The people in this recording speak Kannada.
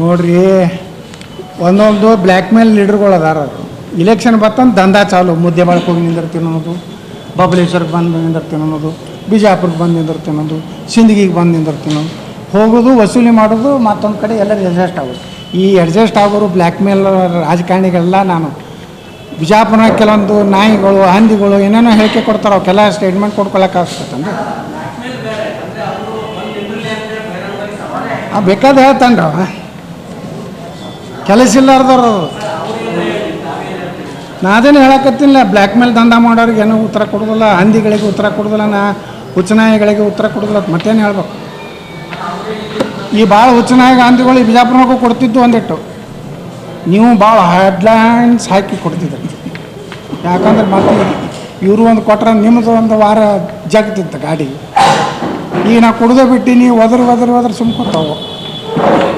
ನೋಡ್ರಿ, ಒಂದೊಂದು ಬ್ಲ್ಯಾಕ್ ಮೇಲ್ ಲೀಡರ್ಗಳು ಅದಾರ. ಇಲೆಕ್ಷನ್ ಬರ್ತಂದು ದಂಧಾ ಚಾಲು. ಮುದ್ದೆ ಬಾಳಕ್ಕೆ ಹೋಗಿ ನಿಂದಿರ್ತೀನಿ ಅನ್ನೋದು, ಬಬಲೇಶ್ವರಕ್ಕೆ ಬಂದು ನಿಂದಿರ್ತೀನಿ ಅನ್ನೋದು, ಬಿಜಾಪುರಕ್ಕೆ ಬಂದು ನಿಂದಿರ್ತೀನಿ ಅನ್ನೋದು, ಸಿಂದಗಿಗೆ ಬಂದು ನಿಂದಿರ್ತೀನಿ ಅನ್ನೋದು, ಹೋಗೋದು ವಸೂಲಿ ಮಾಡೋದು, ಮತ್ತೊಂದು ಕಡೆ ಎಲ್ಲರೂ ಅಡ್ಜಸ್ಟ್ ಆಗೋದು. ಈ ಅಡ್ಜಸ್ಟ್ ಆಗೋರು ಬ್ಲ್ಯಾಕ್ ಮೇಲ್ ರಾಜಕಾರಣಿಗಳೆಲ್ಲ ನಾನು ಬಿಜಾಪುರ ಕೆಲವೊಂದು ನಾಯಿಗಳು, ಹಂದಿಗಳು ಏನೇನೋ ಹೇಳಿಕೆ ಕೊಡ್ತಾರೆ. ಅವಕ್ಕೆಲ್ಲ ಸ್ಟೇಟ್ಮೆಂಟ್ ಕೊಡ್ಕೊಳಕ್ಕಾಗ್ತಂದ್ರೆ ಬೇಕಾದ ಹೇಳ್ತಾನ್ರಿ ಅವ. ಕೆಲಸ ಇಲ್ಲಾರ್ದವ್ರು. ನಾ ಅದೇನು ಹೇಳಕತ್ತಿಲ್ಲ. ಬ್ಲ್ಯಾಕ್ ಮೇಲ್ ದಂಧ ಮಾಡೋರಿಗೆ ಏನೂ ಉತ್ತರ ಕೊಡೋದಿಲ್ಲ, ಹಂದಿಗಳಿಗೆ ಉತ್ತರ ಕೊಡೋದಿಲ್ಲ, ಹುಚ್ಚನಾಯಿಗಳಿಗೆ ಉತ್ತರ ಕೊಡೋದಿಲ್ಲ. ಮತ್ತೇನು ಹೇಳ್ಬೇಕು? ಈ ಭಾಳ ಹುಚ್ಚನಾಯಿಗೆ ಹಂದಿಗಳು ಈ ಬಿಜಾಪುರಕ್ಕೂ ಕೊಡ್ತಿದ್ದು ಒಂದಿಟ್ಟು. ನೀವು ಭಾಳ ಹೆಡ್ಲೈನ್ಸ್ ಹಾಕಿ ಕೊಡ್ತಿದ್ರಿ. ಯಾಕಂದ್ರೆ ಮತ್ತೆ ಇವರು ಒಂದು ಕೊಟ್ರೆ ನಿಮ್ಮದು ಒಂದು ವಾರ ಜಗ್ತಿತ್ತು ಗಾಡಿ. ಈಗ ನಾವು ಕುಡ್ದು ಬಿಟ್ಟು ನೀವು ಒದ್ರ ಸುಮ್ಕೊತಾವು.